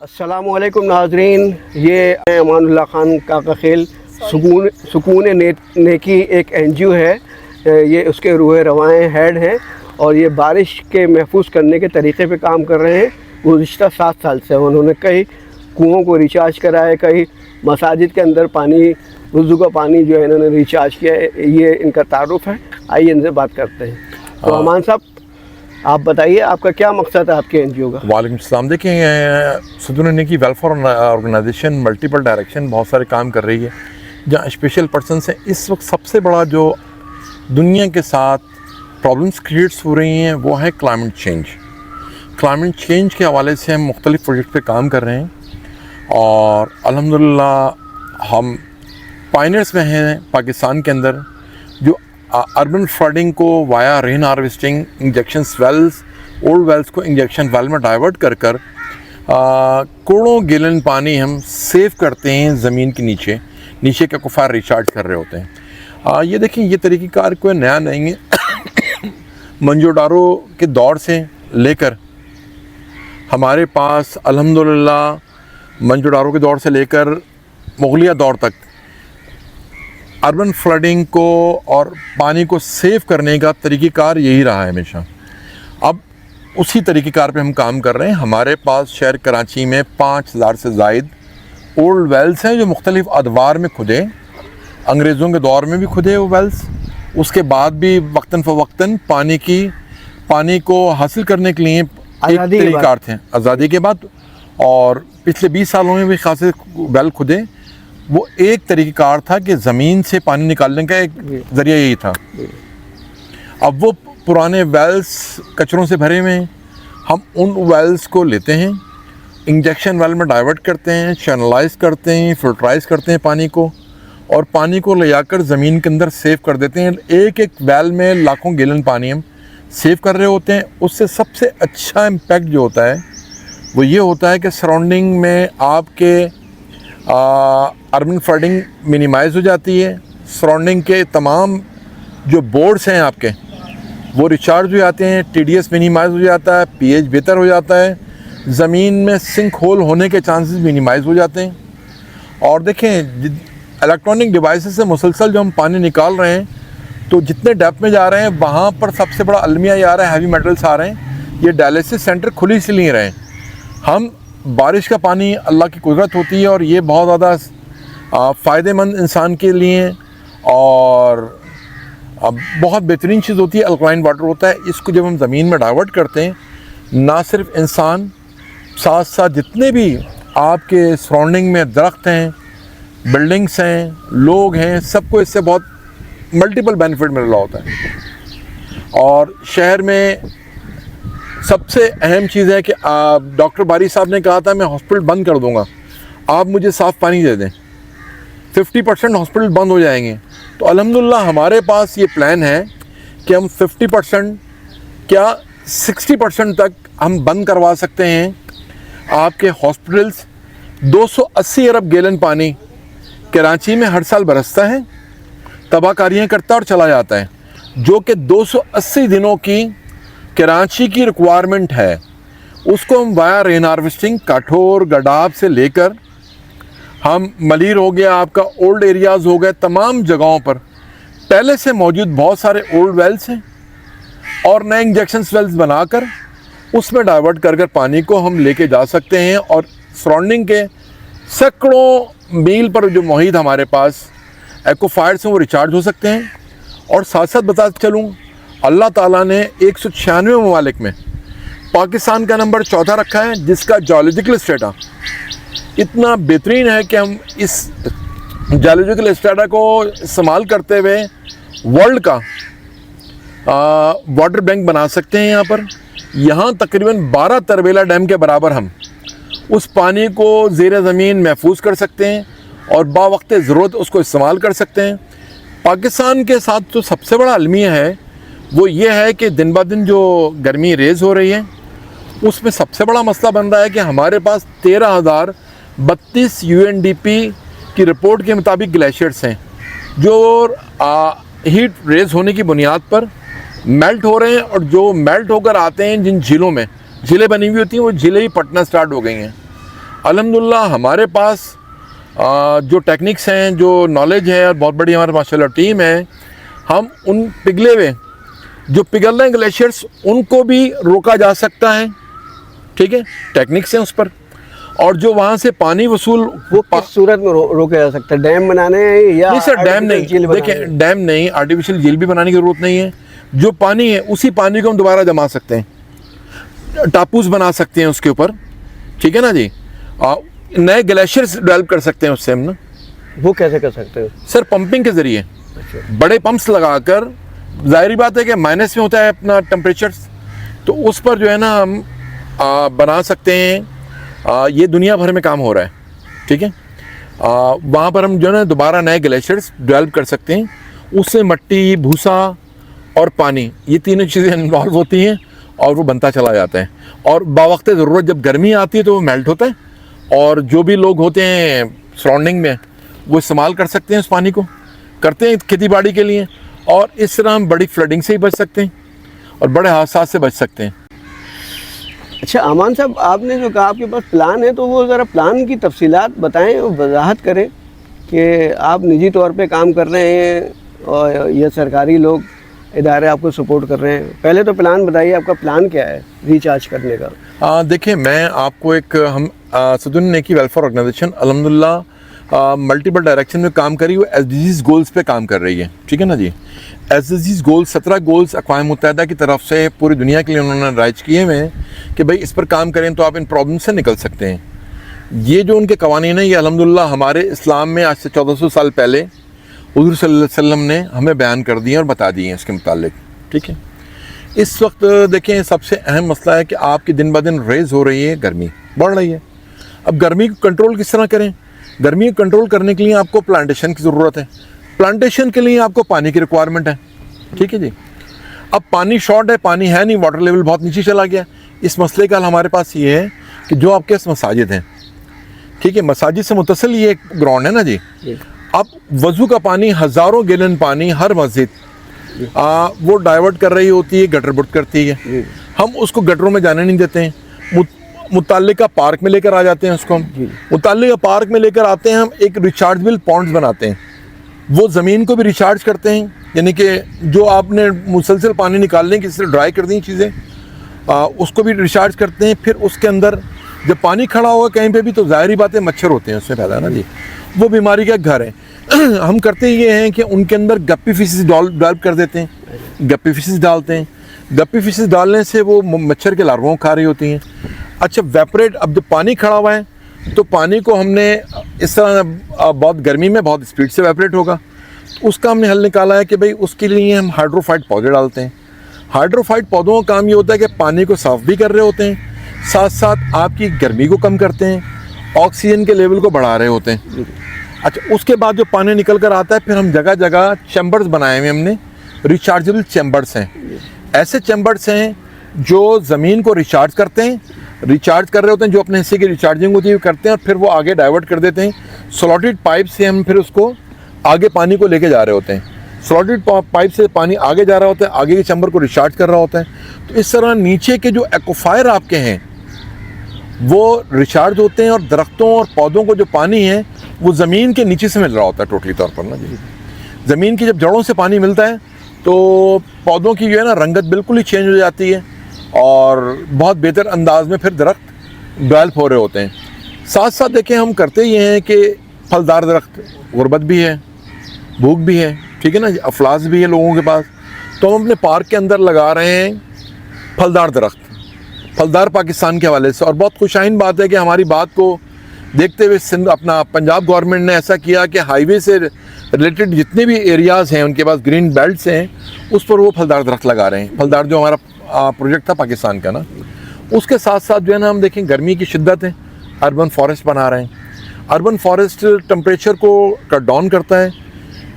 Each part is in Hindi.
अस्सलामुअलैकुम नाजरीन, ये अमानुल्लाह खान काका खेल सुकून नेकी एक NGO है। ये उसके रूह रवाएँ हेड हैं और ये बारिश के महफूज करने के तरीक़े पे काम कर रहे हैं। गुज़िश्ता 7 साल से उन्होंने कई कुओं को रिचार्ज करा है, कई मसाजिद के अंदर पानी वज़ू का पानी जो है इन्होंने रिचार्ज किया है। ये इनका तारुफ़ है, आइए इनसे बात करते हैं। तो अमान साहब, आप बताइए आपका क्या मकसद है आपके NGO का? वालेकुम सलाम। देखें, सुकून नेकी वेलफेयर ऑर्गेनाइजेशन मल्टीपल डायरेक्शन बहुत सारे काम कर रही है, जहाँ स्पेशल पर्सन से इस वक्त सबसे बड़ा जो दुनिया के साथ प्रॉब्लम्स क्रिएट्स हो रही हैं वो है क्लाइमेट चेंज। क्लाइमेट चेंज के हवाले से हम मुख्तलिफ प्रोजेक्ट पे काम कर रहे हैं और अल्हम्दुलिल्लाह हम पायनियर्स में हैं पाकिस्तान के अंदर, जो अर्बन फ्लडिंग को via rain harvesting injections wells, old wells को इंजेक्शन वेल में डाइवर्ट कर करोड़ों गैलन पानी हम सेव करते हैं ज़मीन के नीचे के कुफार रिचार्ज कर रहे होते हैं। ये देखें, ये तरीक़ेकार कोई नया नहीं है। मंजोडारो के दौर से लेकर हमारे पास अल्हम्दुलिल्लाह मंजोडारो के दौर से लेकर मुगलिया दौर तक अर्बन फ्लडिंग को और पानी को सेव करने का तरीक़ेकार यही रहा है हमेशा। अब उसी तरीक़ेकार पे हम काम कर रहे हैं। हमारे पास शहर कराची में 5000 से ज़ायद ओल्ड वेल्स हैं जो मुख्तलिफ़ अदवार में खुदे, अंग्रेज़ों के दौर में भी खुदे वो वेल्स, उसके बाद भी वक्तन फ़वक्तन पानी को हासिल करने के लिए एक तरीक़ार थे आज़ादी के बाद, और पिछले 20 सालों में भी खासे वेल खुदे। वो एक तरीक़ाकार था कि ज़मीन से पानी निकालने का एक ज़रिया यही था। अब वो पुराने वेल्स कचरों से भरे हुए हैं, हम उन वेल्स को लेते हैं, इंजेक्शन वेल में डाइवर्ट करते हैं, चैनलाइज करते हैं, फिल्टराइज करते हैं पानी को, और पानी को ले जाकर ज़मीन के अंदर सेव कर देते हैं। एक एक वेल में लाखों गैलन पानी हम सेव कर रहे होते हैं। उससे सबसे अच्छा इम्पैक्ट जो होता है वो ये होता है कि सराउंडिंग में आपके अर्बन फ्लडिंग मिनिमाइज़ हो जाती है, सराउंडिंग के तमाम जो बोर्ड्स हैं आपके वो रिचार्ज हो जाते हैं, TDS मिनिमाइज़ हो जाता है, pH बेहतर हो जाता है, ज़मीन में सिंक होल होने के चांसेस मिनिमाइज़ हो जाते हैं। और देखें, इलेक्ट्रॉनिक डिवाइसेस से मुसलसल जो हम पानी निकाल रहे हैं, तो जितने डेप्थ में जा रहे हैं वहाँ पर सबसे बड़ा अलमिया ये आ रहा है, हैवी मेटल्स आ रहे हैं। ये डायलिसिस सेंटर खुले इसलिए रहे हैं। हम बारिश का पानी अल्लाह की कुदरत होती है और ये बहुत ज़्यादा फ़ायदेमंद इंसान के लिए और बहुत बेहतरीन चीज़ होती है। अल्कलाइन वाटर होता है, इसको जब हम ज़मीन में डाइवर्ट करते हैं, ना सिर्फ इंसान, साथ साथ जितने भी आपके सराउंडिंग में दरख्त हैं, बिल्डिंग्स हैं, लोग हैं, सबको इससे बहुत मल्टीपल बेनिफिट मिल रहा होता है। और शहर में सबसे अहम चीज़ है कि डॉक्टर बारी साहब ने कहा था मैं हॉस्पिटल बंद कर दूंगा, आप मुझे साफ़ पानी दे दें, 50% हॉस्पिटल बंद हो जाएंगे। तो अल्हम्दुलिल्लाह हमारे पास ये प्लान है कि हम 50% क्या 60% तक हम बंद करवा सकते हैं आपके हॉस्पिटल्स। 280 अरब गैलन पानी कराची में हर साल बरसता है, तबाहकारियाँ करता और चला जाता है, जो कि 280 दिनों की कराची की रिक्वायरमेंट है। उसको हम वाया रेन हार्वेस्टिंग काठोर गडाब से लेकर हम मलीर हो गया, आपका ओल्ड एरियाज़ हो गए, तमाम जगहों पर पहले से मौजूद बहुत सारे ओल्ड वेल्स हैं और नए इंजेक्शन वेल्स बनाकर उसमें डाइवर्ट कर पानी को हम लेके जा सकते हैं। और सराउंडिंग के सैकड़ों मील पर जो मुहित हमारे पास एक्वाफायर्स हैं वो रिचार्ज हो सकते हैं। और साथ साथ बताते चलूँ, अल्लाह ताला ने 196 ममालिक में पाकिस्तान का नंबर 14 रखा है, जिसका जियोलॉजिकल स्टेटा इतना बेहतरीन है कि हम इस जियोलॉजिकल स्टेटा को इस्तेमाल करते हुए वर्ल्ड का वाटर बैंक बना सकते हैं। यहाँ तकरीबन 12 तरबेला डैम के बराबर हम उस पानी को ज़ेर ज़मीन महफूज कर सकते हैं और बावक्त ज़रूरत उसको इस्तेमाल कर सकते हैं। पाकिस्तान के साथ जो सबसे बड़ा अलमिया है वो ये है कि दिन ब दिन जो गर्मी रेज़ हो रही है, उसमें सबसे बड़ा मसला बन रहा है कि हमारे पास 13,032 UNDP की रिपोर्ट के मुताबिक ग्लेशियर्स हैं जो हीट रेज़ होने की बुनियाद पर मेल्ट हो रहे हैं, और जो मेल्ट होकर आते हैं जिन झीलों में झीलें बनी हुई होती हैं वो झीलें ही फटना स्टार्ट हो गई हैं। अल्हम्दुलिल्लाह हमारे पास जो टेक्निक्स हैं, जो नॉलेज है, और बहुत बड़ी हमारे माशाल्लाह टीम है, हम उन पिघले हुए जो पिघल रहे हैं ग्लेशियर्स, उनको भी रोका जा सकता है। ठीक है, टेक्निक्स हैं उस पर। और जो वहाँ से पानी वसूल वो किस सूरत में रोका जा सकता है? डैम बनाने या नहीं सर, डैम नहीं, झील बनाने? देखिए डैम नहीं, आर्टिफिशियल झील भी बनाने की ज़रूरत नहीं है। जो पानी है उसी पानी को हम दोबारा जमा सकते हैं, टापूस बना सकते हैं उसके ऊपर। ठीक है ना जी, नए ग्लेशियर्स डेवलप कर सकते हैं उससे हम ना। वो कैसे कर सकते हो सर? पंपिंग के ज़रिए, बड़े पंप्स लगाकर। जाहिर बात है कि माइनस में होता है अपना टेम्परेचर्स, तो उस पर जो है ना हम बना सकते हैं। ये दुनिया भर में काम हो रहा है। ठीक है, वहाँ पर हम जो है ना दोबारा नए ग्लेशियर्स डेवलप कर सकते हैं। उससे मिट्टी, भूसा और पानी, ये तीनों चीज़ें इन्वॉल्व होती हैं और वो बनता चला जाता है। और बावक्त ज़रूरत जब गर्मी आती है तो वो मेल्ट होता है, और जो भी लोग होते हैं सराउंडिंग में वो इस्तेमाल कर सकते हैं उस पानी को, करते हैं खेती बाड़ी के लिए। और इस तरह हम बड़ी फ्लडिंग से ही बच सकते हैं और बड़े हादसा से बच सकते हैं। अच्छा अमान साहब, आपने जो कहा आपके पास प्लान है, तो वो ज़रा प्लान की तफसीलात बताएं और वजाहत करें कि आप निजी तौर पे काम कर रहे हैं और ये सरकारी लोग इदारे आपको सपोर्ट कर रहे हैं। पहले तो प्लान बताइए, आपका प्लान क्या है रिचार्ज करने का? देखिए, मैं आपको एक हम सदुन नेकी वेलफेयर ऑर्गेनाइजेशन अल्हम्दुलिल्लाह मल्टीपल डायरेक्शन में काम करी हुई SDGs गोल्स पे काम कर रही है। ठीक है ना जी, SDGs गोल्स 17 गोल्स अक़वाम मुत्तहिदा की तरफ से पूरी दुनिया के लिए उन्होंने राइज किए हुए हैं कि भाई इस पर काम करें तो आप इन प्रॉब्लम से निकल सकते हैं। ये जो उनके कवानीन है, ये अल्हम्दुलिल्लाह हमारे इस्लाम में आज से 1400 साल पहले हुज़ूर सल्लल्लाहु अलैहि वसल्लम ने हमें बयान कर दिए और बता दिए हैं इसके मुतालिक। ठीक है, इस वक्त देखें सबसे अहम मसला है कि आपकी दिन ब दिन रेज हो रही है, गर्मी बढ़ रही है। अब गर्मी को कंट्रोल किस तरह करें? गर्मी को कंट्रोल करने के लिए आपको प्लांटेशन की ज़रूरत है। प्लांटेशन के लिए आपको पानी की रिक्वायरमेंट है। ठीक है जी, अब पानी शॉर्ट है, पानी है नहीं, वाटर लेवल बहुत नीचे चला गया। इस मसले का हल हमारे पास ये है कि जो आपके पास मसाजिद हैं, ठीक है, मसाजिद से मुतसिल ये एक ग्राउंड है ना जी, अब वज़ू का पानी, हज़ारों गैलन पानी हर मस्जिद वो डाइवर्ट कर रही होती है, गटर बुट करती है। हम उसको गटरों में जाने नहीं देते हैं, मुताल्लिका पार्क में लेकर आ जाते हैं उसको। हम मुताल्लिका पार्क में लेकर आते हैं, हम एक रिचार्जेबल पॉन्ड्स बनाते हैं। वो ज़मीन को भी रिचार्ज करते हैं, यानी कि जो आपने मुसलसल पानी निकालने की से ड्राई कर दी चीज़ें, उसको भी रिचार्ज करते हैं। फिर उसके अंदर जब पानी खड़ा होगा कहीं पे भी, तो ज़ाहिरी बात है मच्छर होते हैं उससे पैदा ना जी, वो बीमारी का घर है। हम करते ये हैं कि उनके अंदर गप्पी फिशेस डेवलप कर देते हैं, गप्पी फिशेस डालते हैं। गप्पी फिशेस डालने से वो मच्छर के लार्वों खा रही होती हैं। अच्छा, वेपरेट, अब जब पानी खड़ा हुआ है तो पानी को हमने इस तरह बहुत गर्मी में बहुत स्पीड से वेपरेट होगा, उसका हमने हल निकाला है कि भाई उसके लिए हम हाइड्रोफाइट पौधे डालते हैं। हाइड्रोफाइट पौधों का काम ये होता है कि पानी को साफ़ भी कर रहे होते हैं, साथ साथ आपकी गर्मी को कम करते हैं, ऑक्सीजन के लेवल को बढ़ा रहे होते हैं। अच्छा, उसके बाद जो पानी निकल कर आता है, फिर हम जगह जगह चैम्बर्स बनाए हुए हमने, रिचार्जेबल चैम्बर्स हैं। ऐसे चैम्बर्स हैं जो ज़मीन को रिचार्ज करते हैं, रिचार्ज कर रहे होते हैं, जो अपने हिस्से की रिचार्जिंग होती है करते हैं, और फिर वो आगे डाइवर्ट कर देते हैं। स्लॉटेड पाइप से हम फिर उसको आगे पानी को लेके जा रहे होते हैं। स्लॉटेड पाइप से पानी आगे जा रहा होता है, आगे के चैम्बर को रिचार्ज कर रहा होता है। तो इस तरह नीचे के जो एक्वाफायर आपके हैं वो रिचार्ज होते हैं, और दरख्तों और पौधों को जो पानी है वो ज़मीन के नीचे से मिल रहा होता है टोटली तौर पर ना जी। ज़मीन की जब जड़ों से पानी मिलता है तो पौधों की जो है ना रंगत बिल्कुल ही चेंज हो जाती है, और बहुत बेहतर अंदाज में फिर दरख्त डेवलप हो रहे होते हैं। साथ साथ देखें, हम करते ये हैं कि फलदार दरख्त, गुर्बत भी है, भूख भी है, ठीक है ना, अफलास भी है लोगों के पास, तो हम अपने पार्क के अंदर लगा रहे हैं फलदार दरख्त, फलदार पाकिस्तान के हवाले से। और बहुत खुशाइन बात है कि हमारी बात को देखते हुए अपना पंजाब गवर्नमेंट ने ऐसा किया कि हाईवे से रिलेटेड जितने भी एरियाज़ हैं उनके पास ग्रीन बेल्ट्स हैं, उस पर वो फलदार दरख्त लगा रहे हैं। फलदार जो हमारा प्रोजेक्ट था पाकिस्तान का ना, उसके साथ साथ जो है ना हम देखें गर्मी की शिद्दत है, अर्बन फॉरेस्ट बना रहे हैं। अर्बन फॉरेस्ट टेम्परेचर को कट डाउन करता है।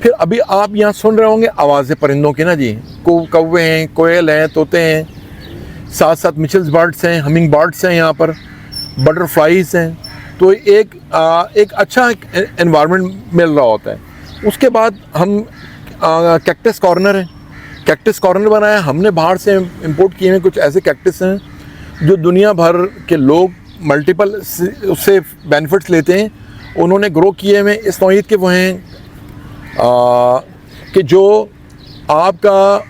फिर अभी आप यहाँ सुन रहे होंगे आवाज़ें परिंदों की ना जी, कौवे हैं, कोयल हैं, तोते हैं, साथ साथ मिचल्स बर्ड्स हैं, हमिंग बर्ड्स हैं, यहाँ पर बटरफ्लाइज हैं। तो एक अच्छा एनवायरनमेंट मिल रहा होता है। उसके बाद हम कैक्टस कॉर्नर है, कैक्टस कॉर्नर बनाया हमने, बाहर से इंपोर्ट किए हैं कुछ ऐसे कैक्टस हैं जो दुनिया भर के लोग मल्टीपल उससे बेनिफिट्स लेते हैं। उन्होंने ग्रो किए हुए इस नौइयत के वो हैं कि जो आपका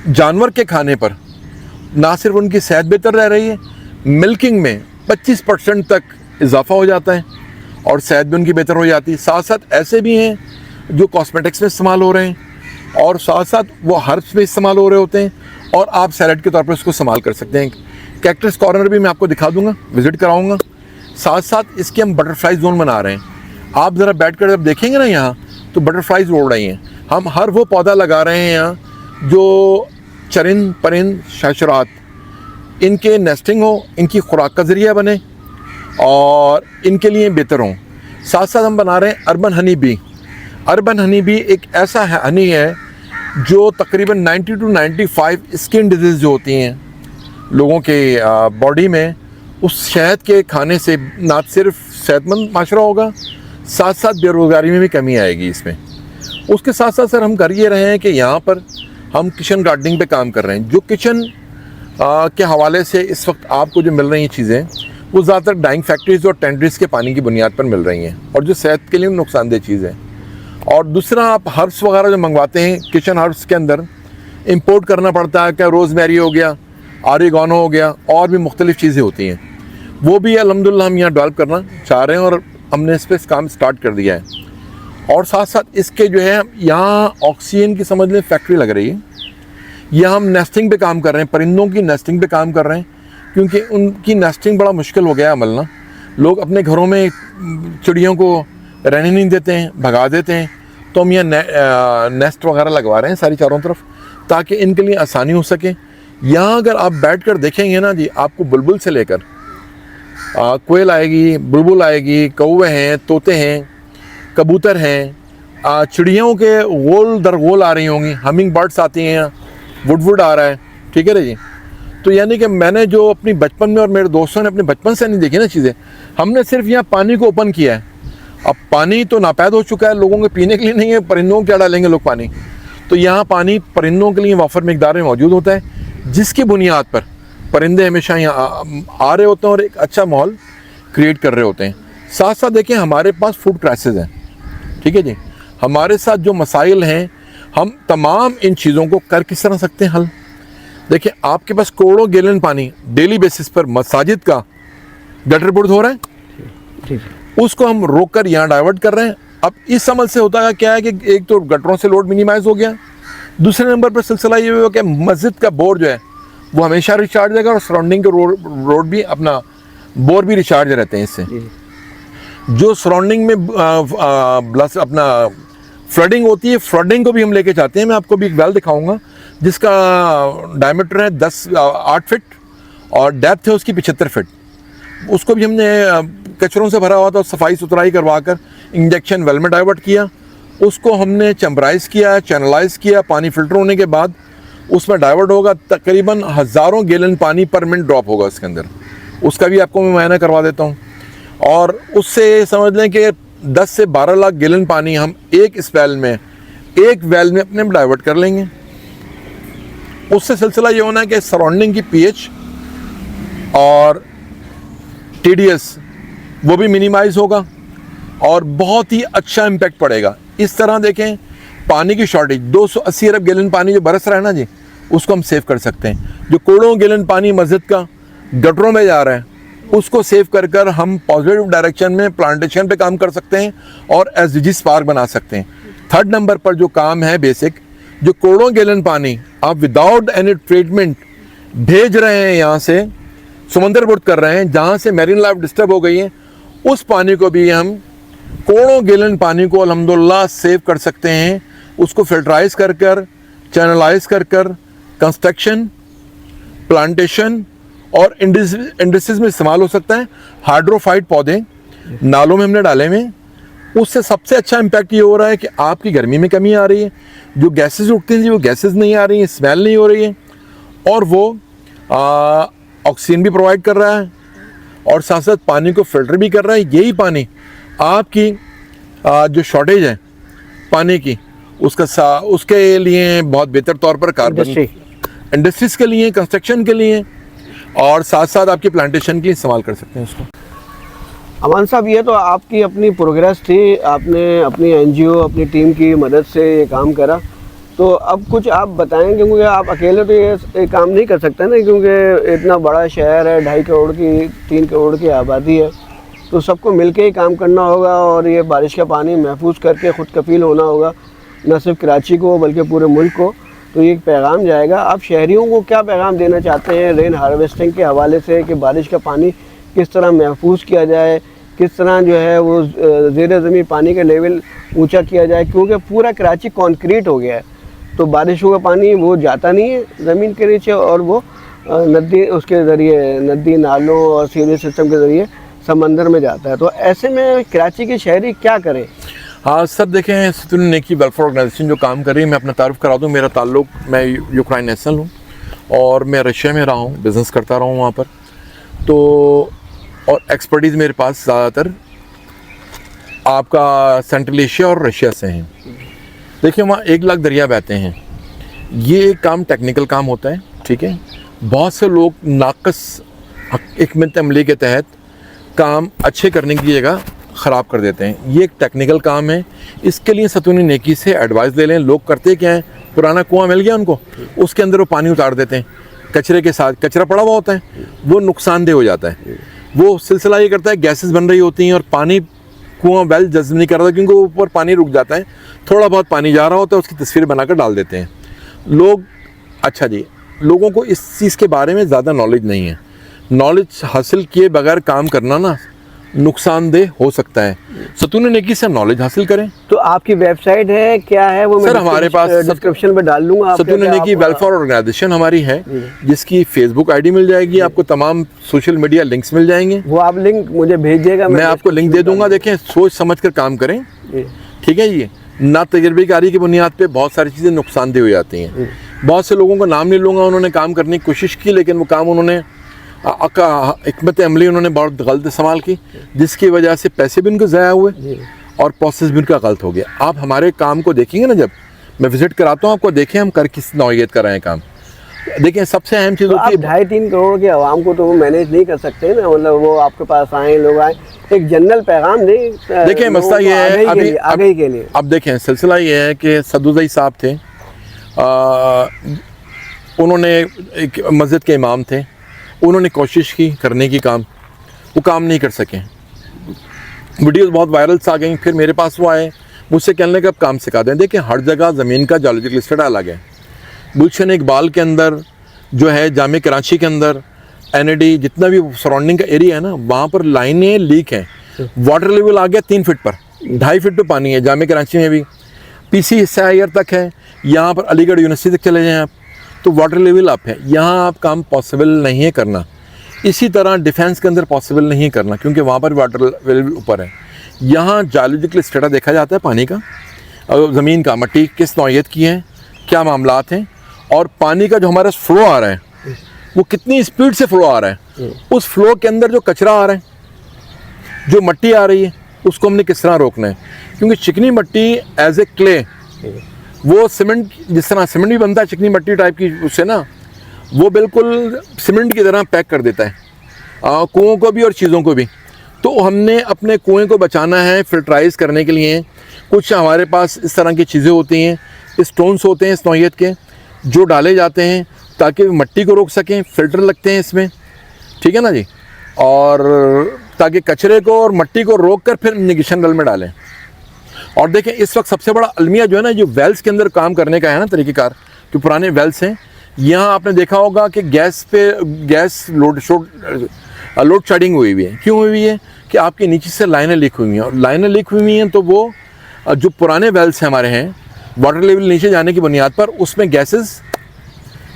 जानवर के खाने पर ना सिर्फ उनकी सेहत बेहतर रह रही है, मिल्किंग में 25% तक इजाफा हो जाता है और सेहत भी उनकी बेहतर हो जाती है। साथ साथ ऐसे भी हैं जो कॉस्मेटिक्स में इस्तेमाल हो रहे हैं और साथ साथ वो हर्ब्स में इस्तेमाल हो रहे होते हैं और आप सैलड के तौर पर उसको इस्तेमाल कर सकते हैं। कैक्टस कॉर्नर भी मैं आपको दिखा दूंगा, विजिट कराऊंगा। साथ साथ इसके हम बटरफ्लाई जोन बना रहे हैं। आप ज़रा बैठ कर जब देखेंगे ना यहाँ तो बटरफ्लाइज उड़ रही हैं। हम हर वो पौधा लगा रहे हैं यहाँ जो चरिंद परिंद शशरात इनके नेस्टिंग हो, इनकी खुराक का ज़रिया बने और इनके लिए बेहतर हों। साथ साथ हम बना रहे हैं urban honey bee. Urban honey bee एक ऐसा हनी है जो तकरीबन 90 to 95 स्किन डिजीज़ जो होती हैं लोगों के बॉडी में, उस शहद के खाने से ना सिर्फ सेहतमंद माशरा होगा, साथ साथ बेरोज़गारी में भी कमी आएगी इसमें। उसके साथ साथ सर हम कर ये रहे हैं कि यहाँ पर हम किचन गार्डनिंग पे काम कर रहे हैं। जो किचन के हवाले से इस वक्त आपको जो मिल रही हैं चीज़ें वो ज़्यादातर डाइंग फैक्ट्रीज और टेंडरीज के पानी की बुनियाद पर मिल रही हैं और जो सेहत के लिए नुकसानदेह चीज़ है। और दूसरा, आप हर्ब्स वगैरह जो मंगवाते हैं किचन हर्ब्स के अंदर इंपोर्ट करना पड़ता है, क्या रोज़मेरी हो गया, ऑरिगानो हो गया और भी मुख्तलिफ़ चीज़ें होती हैं, वो भी अल्हम्दुलिल्लाह हम यहाँ डेवलप करना चाह रहे हैं और हमने इस पर काम स्टार्ट कर दिया है। और साथ साथ इसके जो है यहाँ ऑक्सीजन की समझ लें फैक्ट्री लग रही है। यहाँ हम नेस्टिंग पे काम कर रहे हैं, परिंदों की नेस्टिंग पे काम कर रहे हैं क्योंकि उनकी नेस्टिंग बड़ा मुश्किल हो गया है अमल ना। लोग अपने घरों में चिड़ियों को रहने नहीं देते हैं, भगा देते हैं, तो हम यहाँ नेस्ट वगैरह लगवा रहे हैं सारी चारों तरफ ताकि इनके लिए आसानी हो सके। यहाँ अगर आप बैठ कर देखेंगे ना जी, आपको बुलबुल से लेकर कोयल आएगी, बुलबुल आएगी, कौवे हैं, तोते हैं, कबूतर हैं, चिड़ियों के गोल दर गोल आ रही होंगी, हमिंग बर्ड्स आती हैं, वुडवुड आ रहा है, ठीक है ना जी। तो यानी कि मैंने जो अपनी बचपन में और मेरे दोस्तों ने अपने बचपन से नहीं देखी ना चीज़ें, हमने सिर्फ यहाँ पानी को ओपन किया है। अब पानी तो नापैद हो चुका है, लोगों के पीने के लिए नहीं है, परिंदों को क्या डालेंगे लोग पानी। तो यहाँ पानी परिंदों के लिए वाफर मिकदार में मौजूद होता है जिसकी बुनियाद पर परिंदे हमेशा यहाँ आ रहे होते हैं और एक अच्छा माहौल क्रिएट कर रहे होते हैं। साथ साथ देखिए हमारे पास फूड क्राइसिस है, ठीक है जी। हमारे साथ जो मसाइल हैं हम तमाम इन चीज़ों को कर किस तरह सकते हैं हल। देखिए आपके पास करोड़ों गैलन पानी डेली बेसिस पर मसाजिद का गटर बुर्द हो रहा है, उसको हम रोक कर यहाँ डाइवर्ट कर रहे हैं। अब इस अमल से होता है क्या है कि एक तो गटरों से लोड मिनिमाइज हो गया, दूसरे नंबर पर सिलसिला ये हुआ कि मस्जिद का बोर जो है वो हमेशा रिचार्ज रहेगा और सराउंडिंग के रोड भी अपना बोर भी रिचार्ज रहते हैं इससे। जो सराउंडिंग में अपना फ्लडिंग होती है, फ्लडिंग को भी हम लेके जाते हैं। मैं आपको भी एक वेल दिखाऊंगा जिसका डायमीटर है 8 फीट और डेप्थ है उसकी 75 फीट। उसको भी हमने कचरों से भरा हुआ था, सफाई सुथराई करवा कर इंजेक्शन वेल में डाइवर्ट किया, उसको हमने चैम्बराइज किया, चैनलाइज किया, पानी फिल्टर होने के बाद उसमें डाइवर्ट होगा। तकरीबन हज़ारों गैलन पानी पर मिनट ड्रॉप होगा इसके अंदर, उसका भी आपको मैं मुआयना करवा देता हूँ। और उससे समझ लें कि 10 से 12 लाख गैलन पानी हम एक स्पेल में, एक वेल में अपने डाइवर्ट कर लेंगे। उससे सिलसिला ये होना है कि सराउंडिंग की पीएच और टीडीएस वो भी मिनिमाइज होगा और बहुत ही अच्छा इम्पैक्ट पड़ेगा। इस तरह देखें पानी की शॉर्टेज 280 अरब गैलन पानी जो बरस रहा है ना जी, उसको हम सेव कर सकते हैं। जो करोड़ों गैलन पानी मस्जिद का गटरों में जा रहा है उसको सेव कर कर हम पॉजिटिव डायरेक्शन में प्लांटेशन पे काम कर सकते हैं और एसडीजीज पार्क बना सकते हैं। थर्ड नंबर पर जो काम है बेसिक, जो करोड़ों गैलन पानी आप विदाउट एनी ट्रीटमेंट भेज रहे हैं, यहाँ से समंदर बुर्द कर रहे हैं जहाँ से मैरीन लाइफ डिस्टर्ब हो गई है, उस पानी को भी हम करोड़ों गैलन पानी को अल्हम्दुलिल्लाह सेव कर सकते हैं। उसको फिल्टराइज कर कर, चैनलाइज कर कर कंस्ट्रक्शन, प्लांटेशन और इंडस्ट्रीज में इस्तेमाल हो सकता है। हाइड्रोफाइट पौधे नालों में हमने डाले हुए, उससे सबसे अच्छा इम्पैक्ट ये हो रहा है कि आपकी गर्मी में कमी आ रही है, जो गैसेस उठती हैं वो गैसेस नहीं आ रही हैं, स्मेल नहीं हो रही है, और वो ऑक्सीजन भी प्रोवाइड कर रहा है और साथ साथ पानी को फिल्टर भी कर रहा है। यही पानी आपकी जो शॉर्टेज है पानी की उसके लिए बहुत बेहतर तौर पर कार्बन इंडस्ट्रीज के लिए, कंस्ट्रक्शन के लिए और साथ साथ आपकी प्लांटेशन की इस्तेमाल कर सकते हैं उसको। अमान साहब, ये तो आपकी अपनी प्रोग्रेस थी, आपने अपनी एनजीओ अपनी टीम की मदद से ये काम करा, तो अब कुछ आप बताएं, क्योंकि आप अकेले तो ये काम नहीं कर सकते ना, क्योंकि इतना बड़ा शहर है, 2.5 करोड़ की 3 करोड़ की आबादी है, तो सबको मिलके ही काम करना होगा और ये बारिश का पानी महफूज करके खुद कफील होना होगा, न सिर्फ कराची को बल्कि पूरे मुल्क को। तो ये एक पैगाम जाएगा। आप शहरियों को क्या पैगाम देना चाहते हैं रेन हार्वेस्टिंग के हवाले से, कि बारिश का पानी किस तरह महफूज किया जाए, किस तरह जो है वो ज़ेर ज़मीन पानी का लेवल ऊंचा किया जाए, क्योंकि पूरा कराची कंक्रीट हो गया है, तो बारिशों का पानी वो जाता नहीं है ज़मीन के नीचे, और वो नदी उसके ज़रिए, नदी नालों और सीवरेज सिस्टम के ज़रिए समंदर में जाता है। तो ऐसे में कराची के शहरी क्या करें? हाँ सर, देखें, सतून नेकी वेलफेयर ऑर्गेनाइजेशन जो काम कर रही है, मैं अपना तारुफ करा दूँ। मेरा ताल्लुक, मैं यूक्रेन नेशनल हूँ और मैं रशिया में रहा हूँ, बिज़नेस करता रहा हूँ वहाँ पर, तो और एक्सपर्टीज़ मेरे पास ज़्यादातर आपका सेंट्रल एशिया और रशिया से हैं। देखिए, वहाँ 1 लाख दरिया बहते हैं। ये एक काम टेक्निकल काम होता है, ठीक है। बहुत से लोग नाकस हिकमत अमली के तहत काम अच्छे करने की जगह ख़राब कर देते हैं। ये एक टेक्निकल काम है, इसके लिए सतूनी नेकी से एडवाइस ले लें। लोग करते क्या हैं, पुराना कुआं मिल गया उनको, उसके अंदर वो पानी उतार देते हैं कचरे के साथ। कचरा पड़ा हुआ होता है, वो नुकसानदेह हो जाता है। वो सिलसिला ये करता है, गैसेस बन रही होती हैं और पानी कुआं वेल जज्ब नहीं कर रहा, क्योंकि ऊपर पानी रुक जाता है, थोड़ा बहुत पानी जा रहा होता है, उसकी तस्वीर बनाकर डाल देते हैं लोग। अच्छा जी, लोगों को इस चीज़ के बारे में ज़्यादा नॉलेज नहीं है। नॉलेज हासिल किए बगैर काम करना ना नुकसानदेह हो सकता है। सतून नेकी से नॉलेज हासिल करें। तो आपकी वेबसाइट है, क्या है वो? सर, हमारे पास डिस्क्रिप्शन में डाल दूंगा। सतून नेकी वेलफेयर ऑर्गेनाइजेशन हमारी है, जिसकी फेसबुक आईडी मिल जाएगी, आपको तमाम सोशल मीडिया लिंक्स मिल जाएंगे। वो आप लिंक मुझे भेजिएगा, मैं आपको लिंक दे दूंगा। देखें, सोच समझ कर काम करें, ठीक है। ये ना तजर्बेकारी की बुनियाद पे बहुत सारी चीज़ें नुकसानदेह हो जाती हैं। बहुत से लोगों का नाम नहीं लूँगा, उन्होंने काम करने की कोशिश की, लेकिन वो काम उन्होंने हिकमत अमली उन्होंने बहुत गलत इस्तेमाल की, जिसकी वजह से पैसे भी उनको ज़ाया हुए और प्रोसेस भी उनका गलत हो गया। आप हमारे काम को देखेंगे ना, जब मैं विज़िट कराता हूँ आपको, देखें हम कर किस नौयत कर रहे हैं काम। देखिए, सबसे अहम चीज़ होती है, 2.5-3 करोड़ के आवाम को तो वो मैनेज नहीं कर सकते ना, मतलब वो आपके पास आए, लोग आए, एक जनरल पैगाम दें। देखिए, मसला ये है अभी आगे के लिए। अब देखें, सिलसिला ये है कि सदुज़ई साहब थे, उन्होंने एक मस्जिद के इमाम थे, उन्होंने कोशिश की करने की काम, वो काम नहीं कर सके। वीडियोस बहुत वायरल आ गई, फिर मेरे पास वो आए, मुझसे कहने लगे अब काम सिखा दें। देखिए, हर जगह ज़मीन का जियोलॉजिकल स्टडी अलग है। गुलशन इकबाल के अंदर जो है, जामे कराची के अंदर, NAD जितना भी सराउंडिंग का एरिया है ना, वहाँ पर लाइनें लीक हैं। वाटर लेवल आ गया 3 फीट पर, 2.5 फीट पे पानी है। जामे कराची में भी PC SIR तक है, यहाँ पर अलीगढ़ यूनिवर्सिटी तक चले जाएँ आप, तो वाटर लेवल अप है। यहाँ आप काम पॉसिबल नहीं है करना। इसी तरह डिफेंस के अंदर पॉसिबल नहीं है करना, क्योंकि वहाँ पर वाटर लेवल ऊपर है। यहाँ जियोलॉजिकल स्टेटा देखा जाता है पानी का, ज़मीन का, मट्टी किस नौयत की है, क्या मामलात हैं, और पानी का जो हमारा फ्लो आ रहा है वो कितनी स्पीड से फ्लो आ रहा है। उस फ्लो के अंदर जो कचरा आ रहा है, जो मट्टी आ रही है, उसको हमने किस तरह रोकना है। क्योंकि चिकनी मट्टी एज ए क्ले, वो सीमेंट, जिस तरह सीमेंट भी बनता है चिकनी मट्टी टाइप की, उससे ना वो बिल्कुल सीमेंट की तरह पैक कर देता है कुओं को भी और चीज़ों को भी। तो हमने अपने कुएं को बचाना है। फिल्टराइज करने के लिए कुछ हमारे पास इस तरह की चीज़ें होती हैं, स्टोन्स होते हैं इस नौयत के, जो डाले जाते हैं ताकि मट्टी को रोक सकें। फ़िल्टर लगते हैं इसमें, ठीक है ना जी, और ताकि कचरे को और मट्टी को रोक कर फिर निगेशन वेल में डालें। और देखें, इस वक्त सबसे बड़ा अलमिया जो है ना, जो वेल्स के अंदर काम करने का है ना तरीक़ेकार, जो पुराने वेल्स हैं, यहाँ आपने देखा होगा कि गैस लोड शेडिंग हुई है। क्यों हुई है? कि आपके नीचे से लाइनें लीक हुई हैं, और लाइनें लीक हुई हैं तो वो जो पुराने वेल्स हैं हमारे हैं, वाटर लेवल नीचे जाने की बुनियाद पर उसमें गैसेस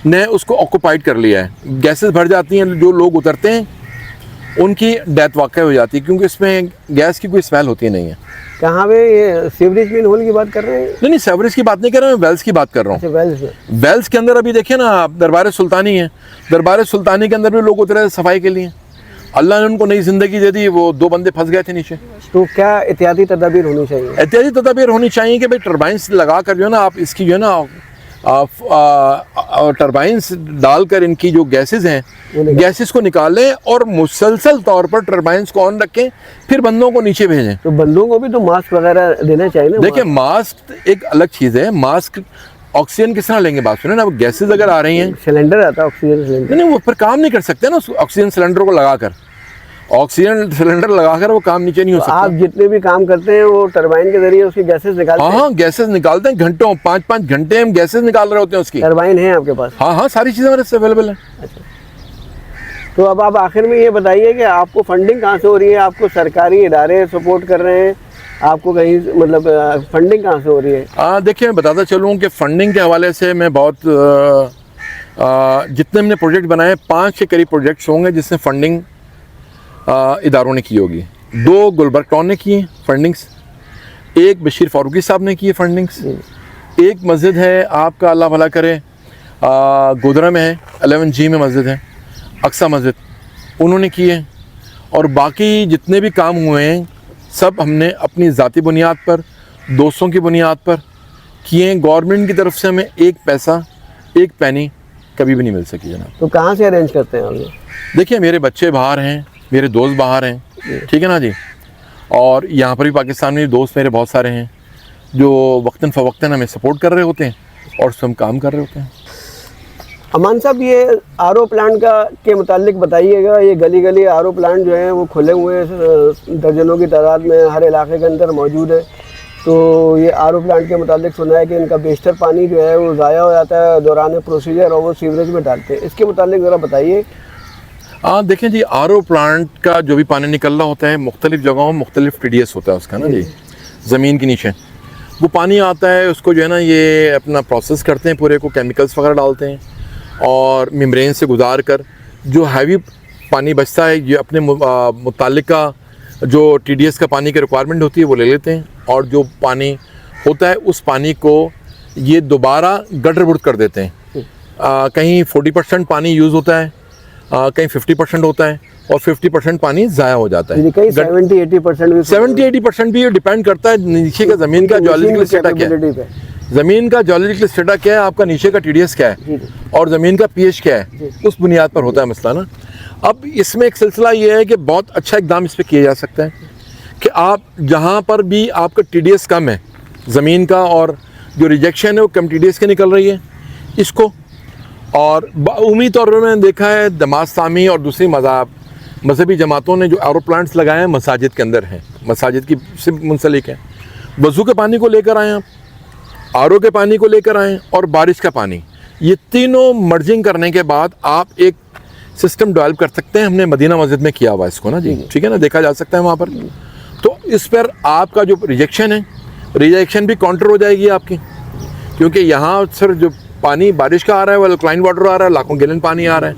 ने उसको ऑक्यूपाइड कर लिया है। गैसेस भर जाती हैं, जो लोग उतरते हैं उनकी डेथ वाक़ई हो जाती है, क्योंकि इसमें गैस की कोई स्मेल होती नहीं है। कहाँ पे? ये सीवरेज मेन होल की बात कर रहे हैं? नहीं, सीवरेज की बात नहीं कर रहा हूँ, वेल्स की बात कर रहा हूँ। वेल्स के अंदर अभी देखिए ना, दरबार सुल्तानी है, दरबार सुल्तानी के अंदर भी लोग उतरे सफाई के लिए। अल्लाह ने उनको नई ज़िंदगी दे दी, वो 2 बंदे फंस गए थे नीचे। तो क्या एहतियाती तदाबीर होनी चाहिए? एहतियाती तदाबीर होनी चाहिए कि भाई टर्बाइंस लगा कर जो है ना, आप इसकी जो है ना टरबाइंस डालकर इनकी जो गैसेस हैं गैसेस को निकालें और मुसलसल तौर पर टरबाइंस को ऑन रखें, फिर बंदों को नीचे भेजें। तो बंदों को भी तो मास्क वगैरह देना चाहिए ना। देखिए मास्क एक अलग चीज़ है, मास्क ऑक्सीजन किस तरह लेंगे, बात सुने ना, गैसेस अगर आ रही हैं, सिलेंडर आता है ऑक्सीजन सिलेंडर, नहीं वो पर काम नहीं कर सकते ना ऑक्सीजन सिलेंडर को लगाकर, ऑक्सीजन सिलेंडर लगाकर वो काम नीचे नहीं हो सकता। आप जितने भी काम करते हैं वो टरबाइन के जरिए उसकी गैसेस निकालते हैं। हाँ गैसेस निकालते हैं, घंटों 5-5 घंटे हम गैसेस निकाल रहे होते हैं उसकी। टरबाइन है आपके पास? हाँ सारी चीज़ें हमारे से अवेलेबल है। अच्छा, तो अब आप आखिर में ये बताइए कि आपको फंडिंग कहाँ से हो रही है? आपको सरकारी इदारे सपोर्ट कर रहे हैं? आपको कहीं मतलब फंडिंग कहाँ से हो रही है? देखिए मैं बताता चलूँ कि फंडिंग के हवाले से मैं बहुत जितने हमने प्रोजेक्ट बनाए 5 के करीब प्रोजेक्ट्स होंगे जिसमें फंडिंग इदारों ने की होगी। 2 गुलबर्ग टाउन ने किए फंडिंग्स, 1 बशीर फारूकी साहब ने किए फंडिंग्स, 1 मस्जिद है आपका अल्लाह भला करे गोधरा में है, 11G में मस्जिद है अक्सा मस्जिद, उन्होंने किए। और बाकी जितने भी काम हुए हैं सब हमने अपनी ज़ाती बुनियाद पर, दोस्तों की बुनियाद पर किए। गवर्नमेंट की तरफ से हमें 1 पैसा 1 पैनी कभी भी नहीं मिल सकी जनाब। तो कहाँ से अरेंज करते हैं आप लोग? देखिए मेरे बच्चे बाहर हैं, मेरे दोस्त बाहर हैं, ठीक है ना जी, और यहाँ पर भी पाकिस्तान में दोस्त मेरे बहुत सारे हैं जो वक्तन फ़वक्तन हमें सपोर्ट कर रहे होते हैं और उस पर हम काम कर रहे होते हैं। अमान साहब ये आरओ प्लांट का के मुतालिक बताइएगा, ये गली गली आरओ प्लांट जो है वो खुले हुए हैं, दर्जनों की तादाद में हर इलाके के अंदर मौजूद है। तो ये आरओ प्लांट के मुतालिक सुना है कि इनका बेशतर पानी जो है वो ज़ाया हो जाता है दौरान प्रोसीजर और वो सीवरेज में डालते हैं, इसके मुतालिक ज़रा बताइए। देखें जी आरओ प्लांट का जो भी पानी निकल रहा होता है मुख्तलिफ जगहों मुख्तलिफ TDS होता है उसका ना जी, ज़मीन के नीचे वो पानी आता है, उसको जो है ना ये अपना प्रोसेस करते हैं, पूरे को केमिकल्स वगैरह डालते हैं और मेम्ब्रेन से गुजार कर जो हैवी पानी बचता है ये अपने मुतालिका जो TDS का पानी की रिक्वायरमेंट होती है वो ले लेते हैं, और जो पानी होता है उस पानी को ये दोबारा गटर कर देते हैं। कहीं 40% पानी यूज़ होता है, कहीं 50% होता है और 50% पानी ज़ाया हो जाता है। कहीं 70-80% भी ये डिपेंड करता है नीचे का ज़मीन का जियोलॉजिकल स्टेटा क्या है, ज़मीन का जियोलॉजिकल स्टेटा क्या है, आपका नीचे का TDS क्या है और ज़मीन का pH क्या है, उस बुनियाद पर होता है मसला ना। अब इसमें एक सिलसिला ये है कि बहुत अच्छा इकदाम इस पर किया जा सकता है कि आप जहाँ पर भी आपका TDS कम है ज़मीन का और जो रिजेक्शन है वो कम TDS के निकल रही है इसको, और उम्मी तौर पर मैंने देखा है दमास्तामी और दूसरी मजहबी जमातों ने जो आरओ प्लांट्स लगाए हैं मसाजिद के अंदर हैं, मसाजिद की से मुंसलिक है, वज़ू के पानी को लेकर आएँ आप, आरओ के पानी को लेकर आएँ और बारिश का पानी, ये तीनों मर्जिंग करने के बाद आप एक सिस्टम डेवलप कर सकते हैं। हमने मदीना मस्जिद में किया हुआ इसको ना जी, ठीक है ना, देखा जा सकता है वहाँ पर। तो इस पर आपका जो रिजेक्शन है रिजेक्शन भी काउंटर हो जाएगी आपकी, क्योंकि यहाँ सर जो पानी बारिश का आ रहा है वो अल्कलाइन वाटर आ रहा है, लाखों गैलन पानी आ रहा है,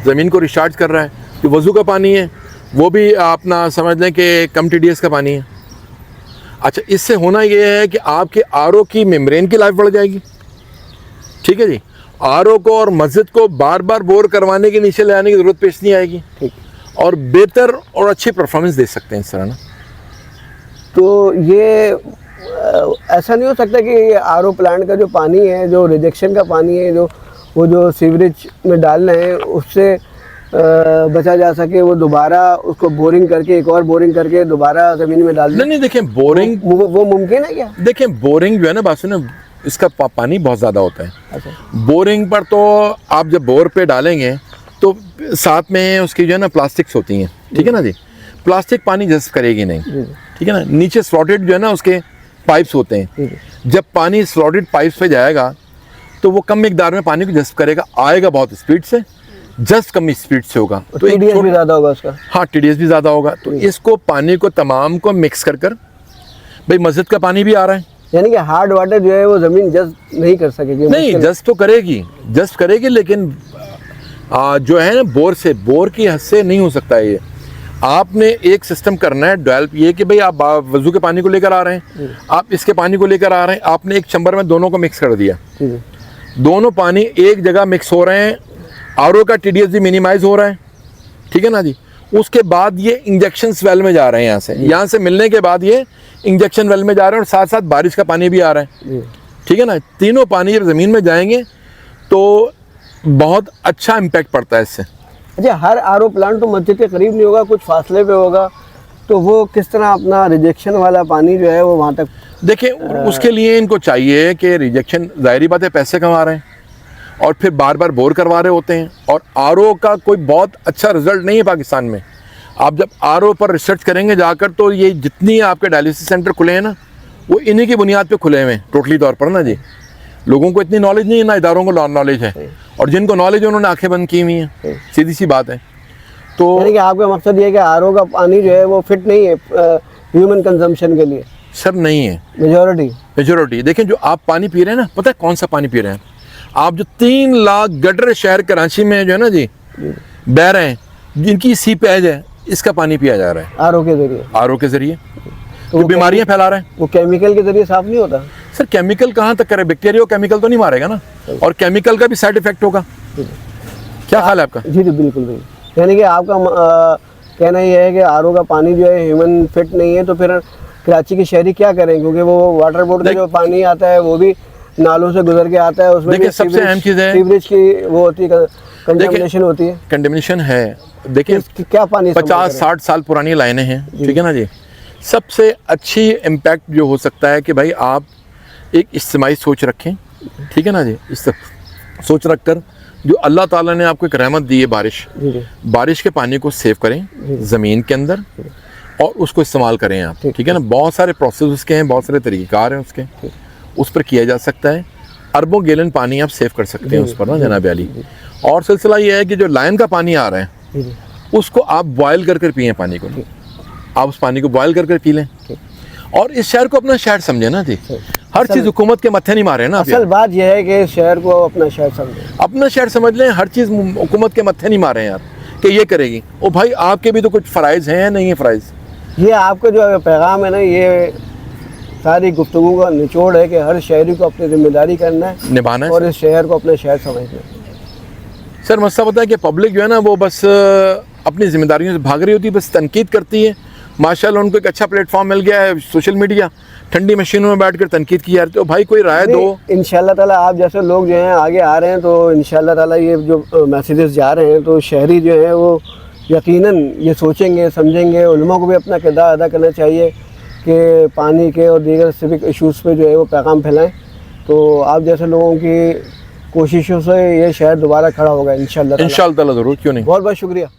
ज़मीन को रिचार्ज कर रहा है। जो वज़ू का पानी है वो भी अपना समझ लें कि कम TDS का पानी है। अच्छा, इससे होना ये है कि आपके आरओ की मेम्ब्रेन की लाइफ बढ़ जाएगी, ठीक है जी, आरओ को और मस्जिद को बार बार बोर करवाने के नीचे ले आने की ज़रूरत पेश नहीं आएगी, ठीक, और बेहतर और अच्छी परफॉर्मेंस दे सकते हैं इस तरह ना। तो ये ऐसा नहीं हो सकता कि आरओ प्लांट का जो पानी है, जो रिजेक्शन का पानी है, जो वो जो सीवरेज में डाल रहे हैं उससे बचा जा सके, वो दोबारा उसको बोरिंग करके एक और बोरिंग करके दोबारा ज़मीन में डाल दें? नहीं देखें बोरिंग वो मुमकिन है क्या? देखें बोरिंग जो है ना बात सुने, इसका पानी बहुत ज़्यादा होता है। अच्छा। बोरिंग पर तो आप जब बोर पे डालेंगे तो साथ में उसकी जो है ना प्लास्टिक्स होती हैं, ठीक है ना जी, प्लास्टिक पानी जज़्ब करेगी नहीं, ठीक है ना। नीचे स्लॉटेड जो है ना उसके पाइप्स होते हैं, जब पानी स्लॉटेड पाइप्स पे जाएगा तो वो कम मिकदार में पानी को जज़्ब करेगा, आएगा बहुत स्पीड से, जस्ट कम स्पीड से होगा तो TDS भी ज़्यादा होगा उसका। हाँ TDS भी ज़्यादा होगा। तो इसको पानी को तमाम को मिक्स कर भाई मस्जिद का पानी भी आ रहा है, यानी कि हार्ड वाटर जो है वो ज़मीन जस्ट नहीं कर सकेगी। नहीं जस्ट तो करेगी, जस्ट करेगी, लेकिन जो है ना बोर की हद से नहीं हो सकता है ये। आपने एक सिस्टम करना है डेवलप, ये कि भाई आप वज़ू के पानी को लेकर आ रहे हैं, आप इसके पानी को लेकर आ रहे हैं, आपने एक चैम्बर में दोनों को मिक्स कर दिया, दोनों पानी एक जगह मिक्स हो रहे हैं, आरओ का TDS भी मिनिमाइज हो रहा है, ठीक है ना जी। उसके बाद ये इंजेक्शन वेल में जा रहे हैं, यहाँ से मिलने के बाद ये इंजेक्शन वेल में जा रहे हैं और साथ साथ बारिश का पानी भी आ रहा है, ठीक है ना। तीनों पानी जब ज़मीन में जाएंगे तो बहुत अच्छा इम्पैक्ट पड़ता है इससे। अच्छा, हर आरओ प्लांट तो मस्जिद के करीब नहीं होगा, कुछ फासले पे होगा, तो वो किस तरह अपना रिजेक्शन वाला पानी जो है वो वहाँ तक? देखिए उसके लिए इनको चाहिए कि रिजेक्शन, ज़ाहिरी बात है पैसे कमा रहे हैं और फिर बार बार बोर करवा रहे होते हैं, और आरओ का कोई बहुत अच्छा रिजल्ट नहीं है पाकिस्तान में। आप जब आरओ पर रिसर्च करेंगे जाकर, तो ये जितनी आपके डायलिसिस सेंटर खुले हैं ना, वो इन्हीं की बुनियाद पे खुले हुए हैं टोटली तौर पर ना जी। लोगों को इतनी नॉलेज नहीं है, ना इदारों को नॉलेज है, और जिनको नॉलेज है उन्होंने आंखें बंद की हुई हैं, सीधी सी बात है। तो यानी कि आपका मकसद ये है कि आरओ का पानी जो है वो फिट नहीं है ह्यूमन कंजम्पशन के लिए? सर नहीं है, मेजोरिटी। देखें जो आप पानी पी रहे हैं ना, पता है कौन सा पानी पी रहे हैं आप? जो 3 लाख गटर शहर कराची में जो है ना जी बह रहे हैं, जिनकी सीपेज है, इसका पानी पिया जा रहा है आरओ के जरिए। तो बीमारियां फैला रहे हैं। वो केमिकल के जरिए साफ नहीं होता? सर केमिकल कहाँ तक करे, बैक्टीरिया केमिकल तो नहीं मारेगा ना, और केमिकल का भी साइड इफेक्ट होगा। क्या ख्याल है आपका? जी बिल्कुल। यानी कि आपका कहना ये है कि आरओ का पानी जो है ह्यूमन फिट नहीं है, तो फिर कराची के शहरी क्या करें? क्योंकि वो वाटर बोर्ड का जो पानी आता है वो भी नालों से गुजर के आता है, उसमें देखिए सबसे अहम चीज़ है सीवरेज की वो होती है, कंटामिनेशन होती है। कंटामिनेशन है। देखिए क्या पानी 50-60 साल पुरानी लाइनें हैं, ठीक है ना जी। सबसे अच्छी इम्पैक्ट जो हो सकता है कि भाई आप एक इज्तिमाई सोच रखें, ठीक है ना जी। इस सोच रख कर जो अल्लाह ताला ने आपको एक रहमत दी है, बारिश के पानी को सेव करें ज़मीन के अंदर और उसको इस्तेमाल करें आप, ठीक है ना। बहुत सारे प्रोसेस उसके हैं, बहुत सारे तरीक़ाकार हैं उसके, उस पर किया जा सकता है। अरबों गैलन पानी आप सेव कर सकते हैं उस पर ना जनाब अली। और सिलसिला ये है कि जो लाइन का पानी आ रहा है उसको आप बॉयल कर पिए पानी को, आप उस पानी को बॉयल कर पी लें, और इस शहर को अपना शहर समझे ना जी। हर चीज़ हुकूमत के मत्थे नहीं मारे ना। असल बात यह है कि शहर को अपना शहर समझे, अपना शहर समझ लें। हर चीज़ हुकूमत के मत्थे नहीं मारे यार कि ये करेगी। ओ भाई आपके भी तो कुछ फ़राइज़ हैं, नहीं है फ़राइज़? ये आपका जो पैगाम है ना, ये सारी गुफ्तगू का निचोड़ है कि हर शहरी को अपनी जिम्मेदारी करना है, निभाना है, और इस शहर को अपना शहर समझना है। सर मसला पता है कि पब्लिक जो है ना वो बस अपनी जिम्मेदारियों से भाग रही होती है, बस तनकीद करती है। माशाल्लाह उनको एक अच्छा प्लेटफॉर्म मिल गया है सोशल मीडिया, ठंडी मशीनों में बैठकर तनकीद की जा रही है। तो भाई कोई राय दो। इंशाल्लाह ताला आप जैसे लोग जो हैं आगे आ रहे हैं, तो इंशाल्लाह ताला ये जो मैसेजेस जा रहे हैं, तो शहरी जो है वो यकीनन ये सोचेंगे, समझेंगे। उलमा को भी अपना किरदार अदा करना चाहिए कि पानी के और दीगर सिविक इशूज़ पे जो है वो पैगाम फैलाएं। तो आप जैसे लोगों की कोशिशों से ये शहर दोबारा खड़ा होगा इंशाल्लाह ताला। ज़रूर, क्यों नहीं। बहुत बहुत शुक्रिया।